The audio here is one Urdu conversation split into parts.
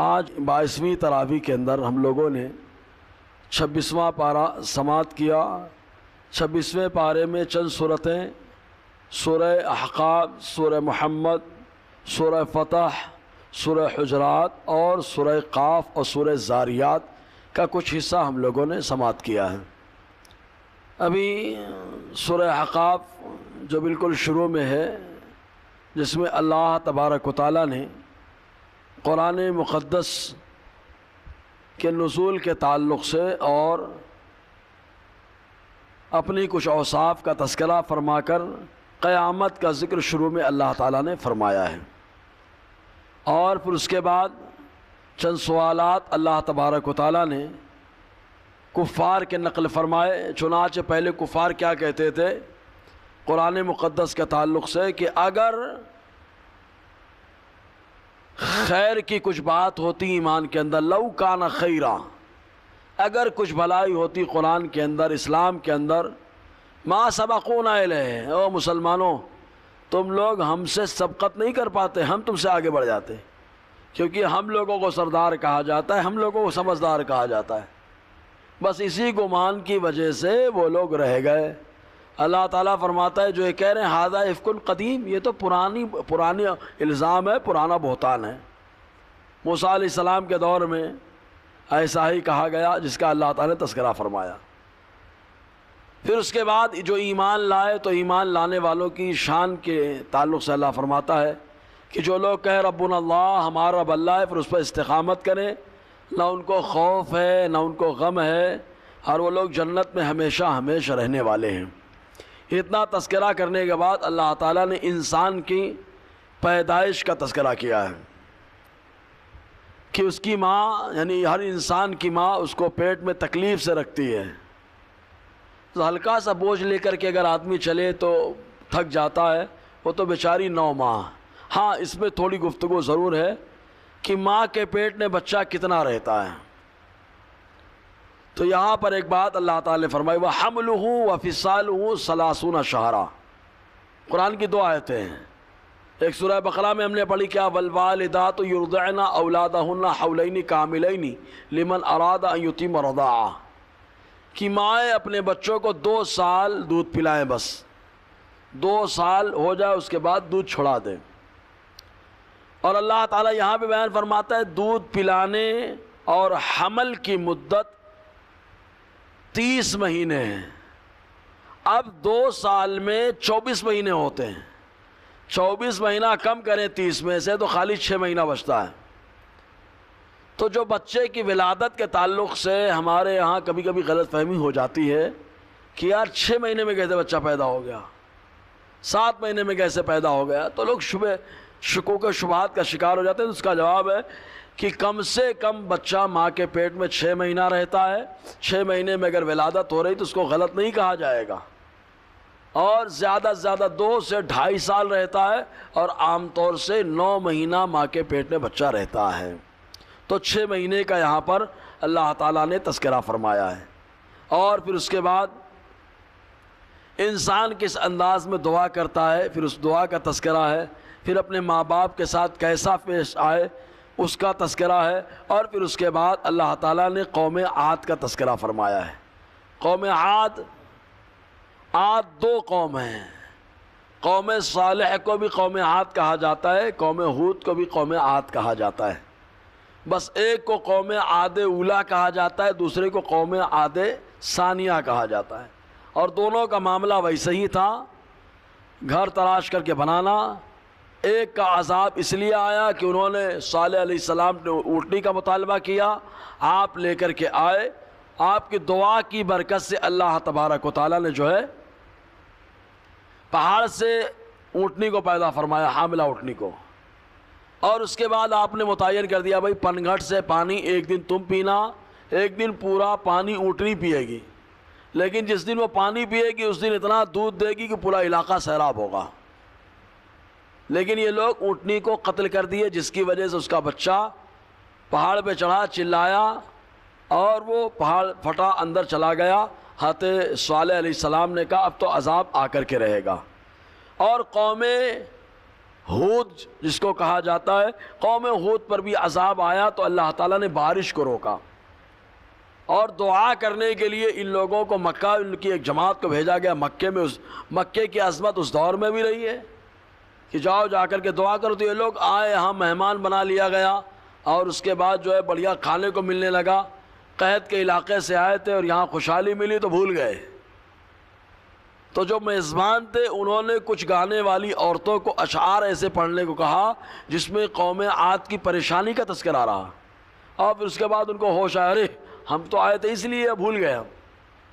آج 22ویں تراویح کے اندر ہم لوگوں نے 26واں پارہ سماعت کیا۔ 26ویں پارے میں چند صورتیں، سورہ احقاف، سورہ محمد، سورہ فتح، سورہ حجرات اور سورہ قاف اور سورہ زاریات کا کچھ حصہ ہم لوگوں نے سماعت کیا ہے۔ ابھی سورہ احقاف جو بالکل شروع میں ہے، جس میں اللہ تبارک و تعالیٰ نے قرآن مقدس کے نزول کے تعلق سے اور اپنی کچھ اوصاف کا تذکرہ فرما کر قیامت کا ذکر شروع میں اللہ تعالیٰ نے فرمایا ہے، اور پھر اس کے بعد چند سوالات اللہ تبارک و تعالیٰ نے کفار کے نقل فرمائے۔ چنانچہ پہلے کفار کیا کہتے تھے قرآن مقدس کے تعلق سے کہ اگر خیر کی کچھ بات ہوتی ایمان کے اندر، لو کان خیرا، اگر کچھ بھلائی ہوتی قرآن کے اندر، اسلام کے اندر، ما سبقونا الیہ، او مسلمانوں تم لوگ ہم سے سبقت نہیں کر پاتے، ہم تم سے آگے بڑھ جاتے، کیونکہ ہم لوگوں کو سردار کہا جاتا ہے، ہم لوگوں کو سمجھدار کہا جاتا ہے۔ بس اسی گمان کی وجہ سے وہ لوگ رہ گئے۔ اللہ تعالیٰ فرماتا ہے جو یہ کہہ رہے ہیں ھذا افک قدیم، یہ تو پرانی الزام ہے، پرانا بہتان ہے۔ موسیٰ علیہ السلام کے دور میں ایسا ہی کہا گیا، جس کا اللہ تعالیٰ نے تذکرہ فرمایا۔ پھر اس کے بعد جو ایمان لائے تو ایمان لانے والوں کی شان کے تعلق سے اللہ فرماتا ہے کہ جو لوگ کہے ربنا اللہ، ہمارا رب اللہ ہے، پھر اس پر استقامت کریں، نہ ان کو خوف ہے نہ ان کو غم ہے، اور وہ لوگ جنت میں ہمیشہ ہمیشہ رہنے والے ہیں۔ اتنا تذکرہ کرنے کے بعد اللہ تعالیٰ نے انسان کی پیدائش کا تذکرہ کیا ہے کہ اس کی ماں، یعنی ہر انسان کی ماں اس کو پیٹ میں تکلیف سے رکھتی ہے۔ تو ہلکا سا بوجھ لے کر کے اگر آدمی چلے تو تھک جاتا ہے، وہ تو بیچاری 9 ماہ۔ ہاں، اس میں تھوڑی گفتگو ضرور ہے کہ ماں کے پیٹ میں بچہ کتنا رہتا ہے۔ تو یہاں پر ایک بات اللہ تعالیٰ نے فرمائی وَحَمْلُهُ وَفِصَالُهُ 30 شہرا۔ قرآن کی 2 آیتیں ہیں، ایک سورہ بقرہ میں ہم نے پڑھی کیا وَالْوَالِدَاتُ يُرْضِعْنَ أَوْلَادَهُنَّ حَوْلَيْنِ كَامِلَيْنِ لِمَنْ أَرَادَ أَن يُتِمَّ الرَّضَاعَةَ، کہ مائیں اپنے بچوں کو 2 سال دودھ پلائیں، بس 2 سال ہو جائے اس کے بعد دودھ چھڑا دیں۔ اور اللہ تعالیٰ یہاں پہ بیان فرماتا ہے دودھ پلانے اور حمل کی مدت 30 مہینے ہیں۔ اب 2 سال میں 24 مہینے ہوتے ہیں، 24 مہینہ کم کریں 30 میں سے تو خالی 6 مہینہ بچتا ہے۔ تو جو بچے کی ولادت کے تعلق سے ہمارے یہاں کبھی کبھی غلط فہمی ہو جاتی ہے کہ یار 6 مہینے میں کیسے بچہ پیدا ہو گیا، 7 مہینے میں کیسے پیدا ہو گیا، تو لوگ شکوک و شبہات کا شکار ہو جاتے ہیں۔ اس کا جواب ہے کہ کم سے کم بچہ ماں کے پیٹ میں 6 مہینہ رہتا ہے، 6 مہینے میں اگر ولادت ہو رہی تو اس کو غلط نہیں کہا جائے گا، اور زیادہ سے زیادہ 2 سے 2.5 سال رہتا ہے، اور عام طور سے 9 مہینہ ماں کے پیٹ میں بچہ رہتا ہے۔ تو 6 مہینے کا یہاں پر اللہ تعالیٰ نے تذکرہ فرمایا ہے۔ اور پھر اس کے بعد انسان کس انداز میں دعا کرتا ہے، پھر اس دعا کا تذکرہ ہے، پھر اپنے ماں باپ کے ساتھ کیسا پیش آئے اس کا تذکرہ ہے، اور پھر اس کے بعد اللہ تعالیٰ نے قوم عاد کا تذکرہ فرمایا ہے۔ قوم عاد 2 قوم ہیں، قوم صالح کو بھی قوم عاد کہا جاتا ہے، قوم ہود کو بھی قوم عاد کہا جاتا ہے۔ بس ایک کو قوم عاد اولا کہا جاتا ہے، دوسرے کو قوم عاد ثانیہ کہا جاتا ہے، اور دونوں کا معاملہ ویسے ہی تھا، گھر تلاش کر کے بنانا۔ ایک کا عذاب اس لیے آیا کہ انہوں نے صالح علیہ السلام نے اونٹنی کا مطالبہ کیا، آپ لے کر کے آئے، آپ کی دعا کی برکت سے اللہ تبارک و تعالیٰ نے جو ہے پہاڑ سے اونٹنی کو پیدا فرمایا، حاملہ اونٹنی کو، اور اس کے بعد آپ نے متعین کر دیا بھائی پنگھٹ سے پانی ایک دن تم پینا، ایک دن پورا پانی اونٹنی پیے گی، لیکن جس دن وہ پانی پیے گی اس دن اتنا دودھ دے گی کہ پورا علاقہ سیراب ہوگا۔ لیکن یہ لوگ اونٹنی کو قتل کر دیے، جس کی وجہ سے اس کا بچہ پہاڑ پہ چڑھا، چلایا، اور وہ پہاڑ پھٹا، اندر چلا گیا۔ حضرت صالح علیہ السلام نے کہا اب تو عذاب آ کر کے رہے گا۔ اور قوم ہود جس کو کہا جاتا ہے، قوم ہود پر بھی عذاب آیا تو اللہ تعالیٰ نے بارش کو روکا، اور دعا کرنے کے لیے ان لوگوں کو مکہ، ان کی ایک جماعت کو بھیجا گیا مکے میں۔ مکے کی عظمت اس دور میں بھی رہی ہے کہ جاؤ جا کر کے دعا کرو، تو یہ لوگ آئے، یہاں مہمان بنا لیا گیا، اور اس کے بعد جو ہے بڑھیا کھانے کو ملنے لگا۔ قحط کے علاقے سے آئے تھے اور یہاں خوشحالی ملی تو بھول گئے۔ تو جو میزبان تھے انہوں نے کچھ گانے والی عورتوں کو اشعار ایسے پڑھنے کو کہا جس میں قوم عاد کی پریشانی کا تذکرہ رہا، اور پھر اس کے بعد ان کو ہوش آیا، ارے ہم تو آئے تھے اس لیے بھول گئے ہم۔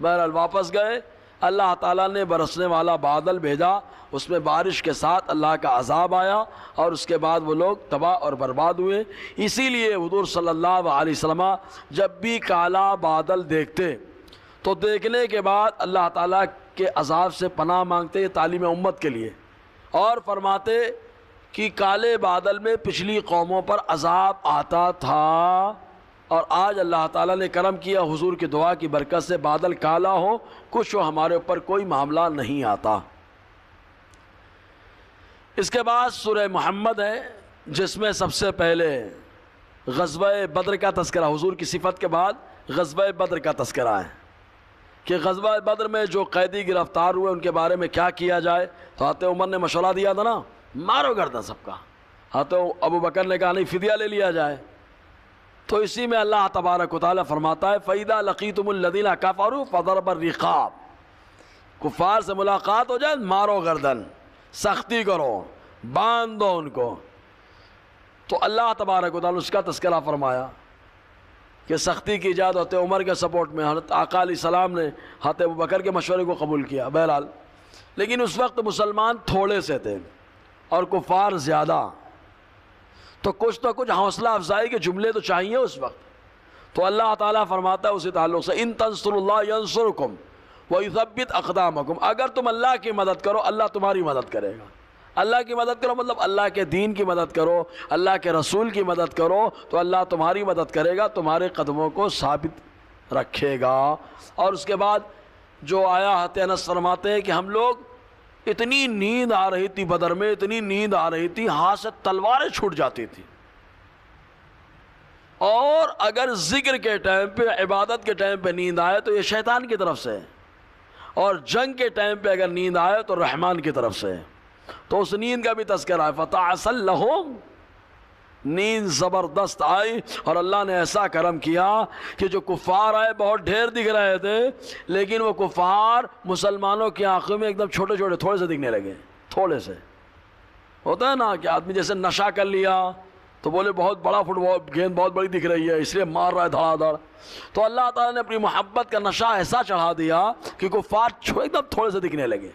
بہرحال واپس گئے، اللہ تعالیٰ نے برسنے والا بادل بھیجا، اس میں بارش کے ساتھ اللہ کا عذاب آیا، اور اس کے بعد وہ لوگ تباہ اور برباد ہوئے۔ اسی لیے حضور صلی اللہ علیہ وسلم جب بھی کالا بادل دیکھتے تو دیکھنے کے بعد اللہ تعالیٰ کے عذاب سے پناہ مانگتے، یہ تعلیم امت کے لیے، اور فرماتے کہ کالے بادل میں پچھلی قوموں پر عذاب آتا تھا، اور آج اللہ تعالیٰ نے کرم کیا، حضور کی دعا کی برکت سے بادل کالا ہو کچھ ہو، ہمارے اوپر کوئی معاملہ نہیں آتا۔ اس کے بعد سورہ محمد ہے جس میں سب سے پہلے غزوہ بدر کا تذکرہ، حضور کی صفت کے بعد غزوہ بدر کا تذکرہ ہے کہ غزوہ بدر میں جو قیدی گرفتار ہوئے ان کے بارے میں کیا کیا جائے۔ تو حضرت عمر نے مشورہ دیا تھا نا، مارو گردن سب کا۔ حضرت ابو بکر نے کہا نہیں، فدیہ لے لیا جائے۔ تو اسی میں اللہ تبارک و تعالیٰ فرماتا ہے فَإِذَا لَقِيتُمُ الَّذِينَ كَفَرُوا فَضَرْبَ الرِّقَابِ، کفار سے ملاقات ہو جائے مارو گردن، سختی کرو، باندھ دو ان کو۔ تو اللہ تبارک و تعالیٰ اس کا تذکرہ فرمایا کہ سختی کی ایجاد ہوتے عمر کے سپورٹ میں حضرت آقا علیہ السلام نے حضرت ابو بکر کے مشورے کو قبول کیا۔ بہرحال لیکن اس وقت مسلمان تھوڑے سے تھے اور کفار زیادہ، تو کچھ حوصلہ افزائی کے جملے تو چاہیے اس وقت۔ تو اللہ تعالیٰ فرماتا ہے اسی تعلق سے ان تنصروا اللہ ینصرکم ویثبت اقدامکم، اگر تم اللہ کی مدد کرو اللہ تمہاری مدد کرے گا۔ اللہ کی مدد کرو مطلب اللہ کے دین کی مدد کرو، اللہ کے رسول کی مدد کرو تو اللہ تمہاری مدد کرے گا، تمہارے قدموں کو ثابت رکھے گا۔ اور اس کے بعد جو آیا حضرت انس فرماتے ہیں کہ ہم لوگ اتنی نیند آ رہی تھی بدر میں، اتنی نیند آ رہی تھی ہاتھ سے تلواریں چھوٹ جاتی تھی، اور اگر ذکر کے ٹائم پہ، عبادت کے ٹائم پہ نیند آئے تو یہ شیطان کی طرف سے، اور جنگ کے ٹائم پہ اگر نیند آئے تو رحمان کی طرف سے۔ تو اس نیند کا بھی تذکرہ ہے فَتَعْسَلْ لَهُمْ، نیند زبردست آئی، اور اللہ نے ایسا کرم کیا کہ جو کفار آئے بہت ڈھیر دکھ رہے تھے، لیکن وہ کفار مسلمانوں کی آنکھوں میں ایک دم چھوٹے چھوٹے تھوڑے سے دکھنے لگے۔ تھوڑے سے ہوتا ہے نا کہ آدمی جیسے نشہ کر لیا تو بولے بہت بڑا فٹ بال گیند بہت بڑی دکھ رہی ہے اس لیے مار رہا ہے دھڑا دھڑ۔ تو اللہ تعالیٰ نے اپنی محبت کا نشہ ایسا چڑھا دیا کہ کفار ایک دم تھوڑے سے دکھنے لگے۔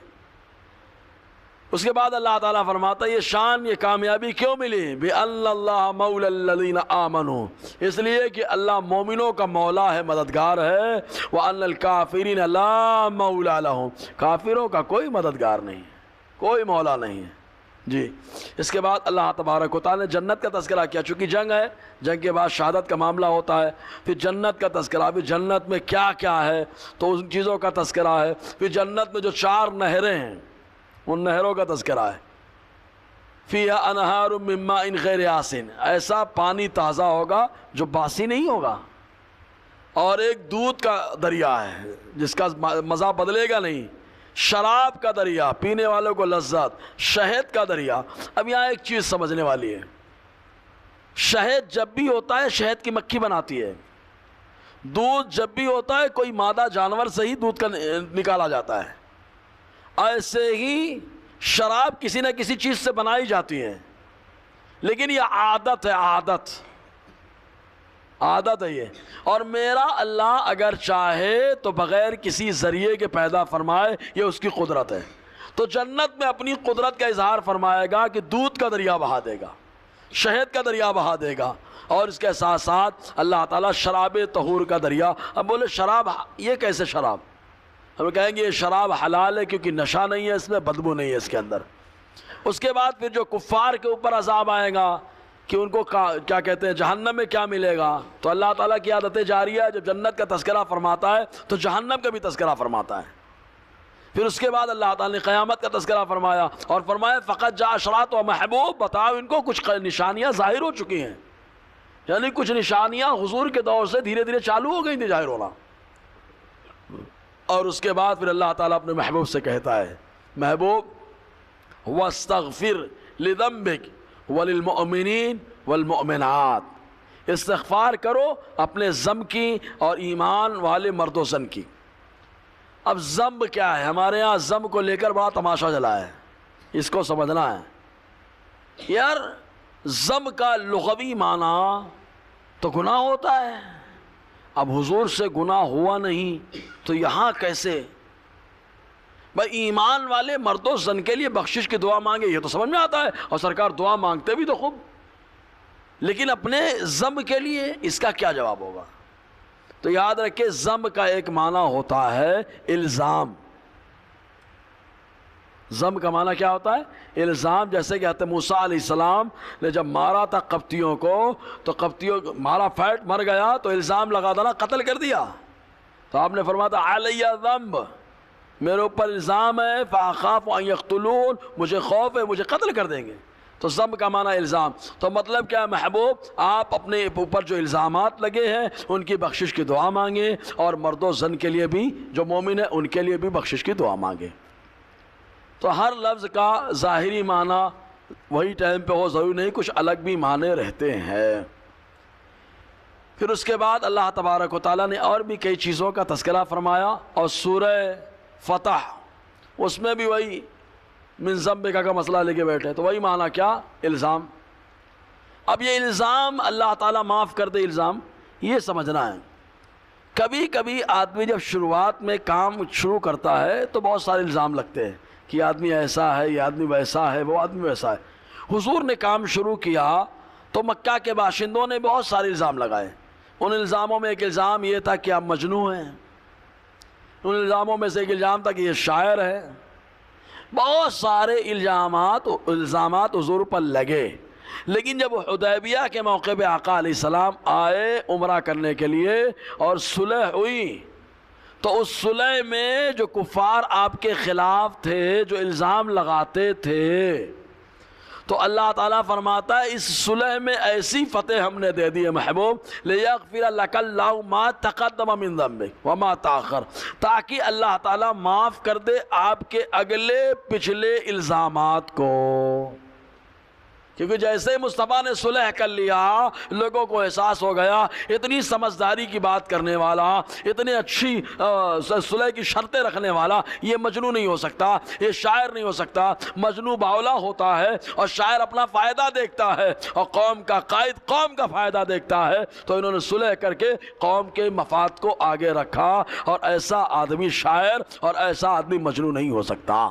اس کے بعد اللہ تعالیٰ فرماتا ہے یہ شان، یہ کامیابی کیوں ملی؟ بِأَنَّ اللَّهَ مَوْلَى الَّذِينَ آمَنُوا، اس لیے کہ اللہ مومنوں کا مولا ہے، مددگار ہے۔ وَأَنَّ الْكَافِرِينَ لَا مَوْلَى لَهُمْ، کافروں کا کوئی مددگار نہیں ہے، کوئی مولا نہیں ہے۔ جی اس کے بعد اللہ تبارک و تعالیٰ نے جنت کا تذکرہ کیا، چونکہ جنگ ہے، جنگ کے بعد شہادت کا معاملہ ہوتا ہے، پھر جنت کا تذکرہ، پھر جنت میں کیا کیا ہے تو ان چیزوں کا تذکرہ ہے، پھر جنت میں جو 4 نہریں ہیں ان نہروں کا تذکرہ ہے۔ فیہا انہار من ماء غیر آسن، ایسا پانی تازہ ہوگا جو باسی نہیں ہوگا، اور ایک دودھ کا دریا ہے جس کا مزہ بدلے گا نہیں، شراب کا دریا، پینے والوں کو لذت، شہد کا دریا۔ اب یہاں ایک چیز سمجھنے والی ہے، شہد جب بھی ہوتا ہے شہد کی مکھی بناتی ہے، دودھ جب بھی ہوتا ہے کوئی مادہ جانور سے ہی دودھ کا نکالا جاتا ہے، ایسے ہی شراب کسی نہ کسی چیز سے بنائی جاتی ہے، لیکن یہ عادت ہے، عادت ہے یہ۔ اور میرا اللہ اگر چاہے تو بغیر کسی ذریعے کے پیدا فرمائے، یہ اس کی قدرت ہے۔ تو جنت میں اپنی قدرت کا اظہار فرمائے گا کہ دودھ کا دریا بہا دے گا، شہد کا دریا بہا دے گا، اور اس کے ساتھ ساتھ اللہ تعالیٰ شراب طہور کا دریا۔ اب بولے شراب، یہ کیسے شراب؟ ہم کہیں گے یہ شراب حلال ہے کیونکہ نشہ نہیں ہے اس میں، بدبو نہیں ہے اس کے اندر۔ اس کے بعد پھر جو کفار کے اوپر عذاب آئے گا کہ ان کو کیا کہتے ہیں جہنم میں کیا ملے گا، تو اللہ تعالیٰ کی عادت جاریہ ہے، جب جنت کا تذکرہ فرماتا ہے تو جہنم کا بھی تذکرہ فرماتا ہے پھر اس کے بعد اللہ تعالیٰ نے قیامت کا تذکرہ فرمایا اور فرمایا فقط جاء اشراط و محبوب، بتاؤ ان کو کچھ نشانیاں ظاہر ہو چکی ہیں، یعنی کچھ نشانیاں حضور کے دور سے دھیرے دھیرے چالو ہو گئی تھی ظاہر ہونا۔ اور اس کے بعد پھر اللہ تعالیٰ اپنے محبوب سے کہتا ہے محبوب واستغفر لذنبک وللمؤمنین والمؤمنات، استغفار کرو اپنے ذنب کی اور ایمان والے مرد و زن کی۔ اب ذنب کیا ہے؟ ہمارے ہاں ذنب کو لے کر بڑا تماشا چلا ہے، اس کو سمجھنا ہے۔ یار ذنب کا لغوی معنی تو گناہ ہوتا ہے، اب حضور سے گناہ ہوا نہیں تو یہاں کیسے؟ بھائی ایمان والے مرد و زن کے لیے بخشش کی دعا مانگے، یہ تو سمجھ میں آتا ہے، اور سرکار دعا مانگتے بھی تو خوب، لیکن اپنے ذنب کے لیے اس کا کیا جواب ہوگا؟ تو یاد رکھیں ذنب کا ایک معنی ہوتا ہے الزام۔ ذنب کا معنی کیا ہوتا ہے؟ الزام۔ جیسے کہ حضرت موسیٰ علیہ السلام نے جب مارا تھا قبطیوں کو، تو قبطیوں مارا فیٹ مر گیا تو الزام لگا تھا نا، قتل کر دیا، تو آپ نے فرمایا تھا علیہ ذنب، میرے اوپر الزام ہے، فاخاف ان یقتلون، مجھے خوف ہے مجھے قتل کر دیں گے۔ تو ذنب کا معنی الزام۔ تو مطلب کیا ہے محبوب، آپ اپنے اوپر جو الزامات لگے ہیں ان کی بخشش کی دعا مانگیں، اور مرد و زن کے لیے بھی جو مومن ہیں ان کے لیے بھی بخشش کی دعا مانگیں۔ تو ہر لفظ کا ظاہری معنی وہی ٹائم پہ ہو ضروری نہیں، کچھ الگ بھی معنی رہتے ہیں۔ پھر اس کے بعد اللہ تبارک و تعالیٰ نے اور بھی کئی چیزوں کا تذکرہ فرمایا، اور سورہ فتح اس میں بھی وہی من ذنبک کا مسئلہ لے کے بیٹھے، تو وہی معنی کیا؟ الزام۔ اب یہ الزام اللہ تعالیٰ معاف کر دے، الزام یہ سمجھنا ہے۔ کبھی کبھی آدمی جب شروعات میں کام شروع کرتا ہے تو بہت سارے الزام لگتے ہیں کہ آدمی ایسا ہے، یہ آدمی ویسا ہے، وہ آدمی ویسا ہے۔ حضور نے کام شروع کیا تو مکہ کے باشندوں نے بہت سارے الزام لگائے۔ ان الزاموں میں ایک الزام یہ تھا کہ آپ مجنون ہیں، ان الزاموں میں سے ایک الزام تھا کہ یہ شاعر ہے، بہت سارے الزامات حضور پر لگے۔ لیکن جب حدیبیہ کے موقع پہ آقا علیہ السلام آئے عمرہ کرنے کے لیے اور صلح ہوئی، تو اس صلح میں جو کفار آپ کے خلاف تھے، جو الزام لگاتے تھے، تو اللہ تعالیٰ فرماتا ہے اس صلح میں ایسی فتح ہم نے دے دی ہے محبوب، لِيَغْفِرَ لَكَ اللَّهُ مَا تَقَدَّمَ مِن ذَنبِكَ وَمَا تَأَخَّرَ، تاکہ اللہ تعالیٰ معاف کر دے آپ کے اگلے پچھلے الزامات کو۔ کیونکہ جیسے ہی مصطفیٰ نے صلح کر لیا، لوگوں کو احساس ہو گیا اتنی سمجھداری کی بات کرنے والا، اتنی اچھی صلح کی شرطیں رکھنے والا یہ مجنون نہیں ہو سکتا، یہ شاعر نہیں ہو سکتا۔ مجنون باولا ہوتا ہے اور شاعر اپنا فائدہ دیکھتا ہے، اور قوم کا قائد قوم کا فائدہ دیکھتا ہے، تو انہوں نے صلح کر کے قوم کے مفاد کو آگے رکھا، اور ایسا آدمی شاعر اور ایسا آدمی مجنون نہیں ہو سکتا۔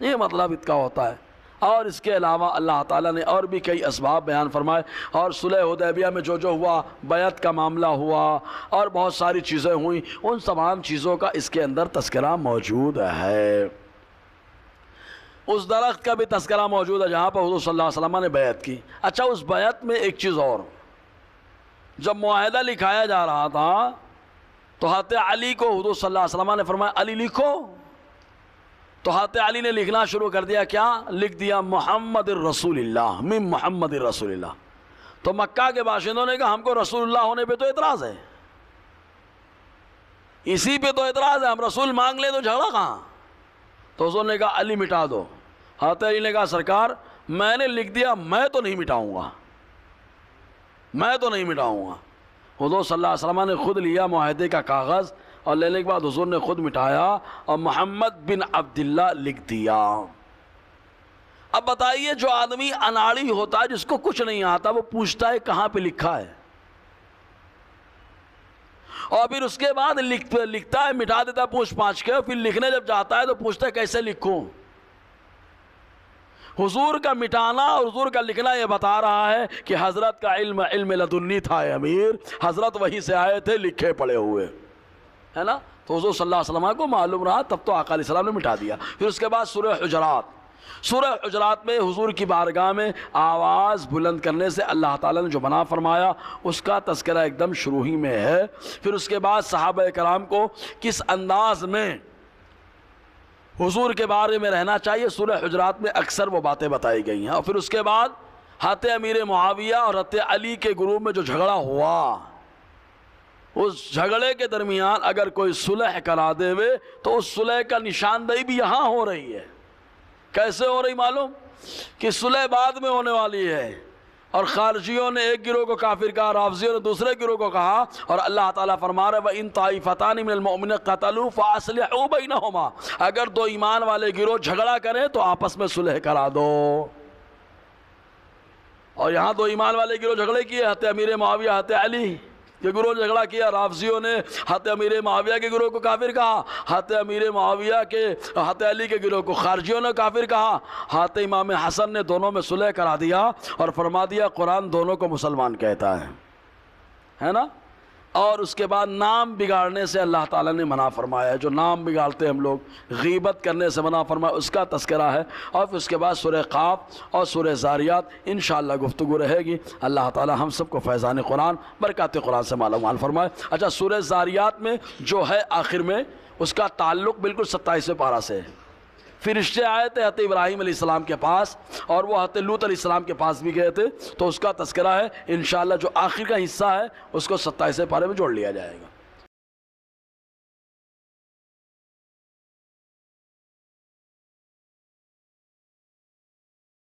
یہ مطلب اس کا ہوتا ہے۔ اور اس کے علاوہ اللہ تعالیٰ نے اور بھی کئی اسباب بیان فرمائے، اور صلح حدیبیہ میں جو ہوا، بیعت کا معاملہ ہوا اور بہت ساری چیزیں ہوئیں، ان تمام چیزوں کا اس کے اندر تذکرہ موجود ہے۔ اس درخت کا بھی تذکرہ موجود ہے جہاں پر حضور صلی اللہ علیہ وسلم نے بیعت کی۔ اچھا، اس بیعت میں ایک چیز اور، جب معاہدہ لکھایا جا رہا تھا تو حضرت علی کو حضور صلی اللہ علیہ وسلم نے فرمایا علی لکھو، تو حضرت علی نے لکھنا شروع کر دیا، کیا لکھ دیا؟ محمد الرسول اللہ، من محمد الرسول اللہ۔ تو مکہ کے باشندوں نے کہا ہم کو رسول اللہ ہونے پہ تو اعتراض ہے، اسی پہ تو اعتراض ہے، ہم رسول مانگ لیں تو جھگڑا کہاں؟ تو حضور نے کہا علی مٹا دو۔ حضرت علی نے کہا سرکار میں نے لکھ دیا، میں تو نہیں مٹاؤں گا، میں تو نہیں مٹاؤں گا۔ حضور صلی اللہ علیہ وسلم نے خود لیا معاہدے کا کاغذ، اور لینے کے بعد حضور نے خود مٹایا اور محمد بن عبداللہ لکھ دیا۔ اب بتائیے، جو آدمی اناڑی ہوتا ہے، جس کو کچھ نہیں آتا، وہ پوچھتا ہے کہاں پہ لکھا ہے، اور پھر اس کے بعد لکھتا ہے، مٹا دیتا ہے پوچھ پاچھ کے، پھر لکھنے جب جاتا ہے تو پوچھتا ہے کیسے لکھوں۔ حضور کا مٹانا اور حضور کا لکھنا یہ بتا رہا ہے کہ حضرت کا علم لدنی تھا امیر، حضرت وہیں سے آئے تھے لکھے پڑے ہوئے، ہے نا۔ تو حضور صلی اللہ علیہ وسلم کو معلوم رہا، تب تو آقا علیہ السلام نے مٹا دیا۔ پھر اس کے بعد سورہ حجرات میں حضور کی بارگاہ میں آواز بلند کرنے سے اللہ تعالیٰ نے جو منع فرمایا اس کا تذکرہ ایک دم شروع ہی میں ہے۔ پھر اس کے بعد صحابہ کرام کو کس انداز میں حضور کے بارے میں رہنا چاہیے۔ سورہ حجرات میں اکثر وہ باتیں بتائی گئی ہیں۔ اور پھر اس کے بعد حضرت امیر معاویہ اور حضرت علی کے گروہ میں جو جھگڑا ہوا، اس جھگڑے کے درمیان اگر کوئی صلح کرا دے وے تو اس صلح کا نشاندہی بھی یہاں ہو رہی ہے۔ کیسے ہو رہی معلوم؟ کہ صلح بعد میں ہونے والی ہے، اور خارجیوں نے ایک گروہ کو کافر کہا، رافضیوں نے دوسرے گروہ کو کہا، اور اللہ تعالیٰ فرما رہے وَإِن طَائِفَتَانِ مِنَ الْمُؤْمِنِينَ اقْتَتَلُوا فَأَصْلِحُوا بَيْنَهُمَا، اگر دو ایمان والے گروہ جھگڑا کریں تو آپس میں صلح کرا دو۔ اور یہاں دو ایمان والے گروہ جھگڑے کیے، حضرت امیر معاویہ حضرت علی کے گروہ جھگڑا کیا، رافضیوں نے حضرت امیر معاویہ کے گروہ کو کافر کہا، حضرت امیر معاویہ کے حضرت علی کے گروہ کو خارجیوں نے کافر کہا۔ حضرت امام حسن نے دونوں میں صلح کرا دیا اور فرما دیا قرآن دونوں کو مسلمان کہتا ہے نا۔ اور اس کے بعد نام بگاڑنے سے اللہ تعالیٰ نے منع فرمایا ہے، جو نام بگاڑتے ہم لوگ، غیبت کرنے سے منع فرمایا، اس کا تذکرہ ہے۔ اور پھر اس کے بعد سورہ قاف اور سورہ زاریات انشاءاللہ گفتگو رہے گی۔ اللہ تعالیٰ ہم سب کو فیضان قرآن، برکات قرآن سے مالا مال فرمائے۔ اچھا، سورہ زاریات میں جو ہے آخر میں، اس کا تعلق بالکل 27ویں پارہ سے ہے۔ فرشتے آئے تھے حضرت ابراہیم علیہ السلام کے پاس، اور وہ حضرت لوط علیہ السلام کے پاس بھی گئے تھے، تو اس کا تذکرہ ہے۔ انشاءاللہ جو آخر کا حصہ ہے اس کو 27ویں پارے میں جوڑ لیا جائے گا۔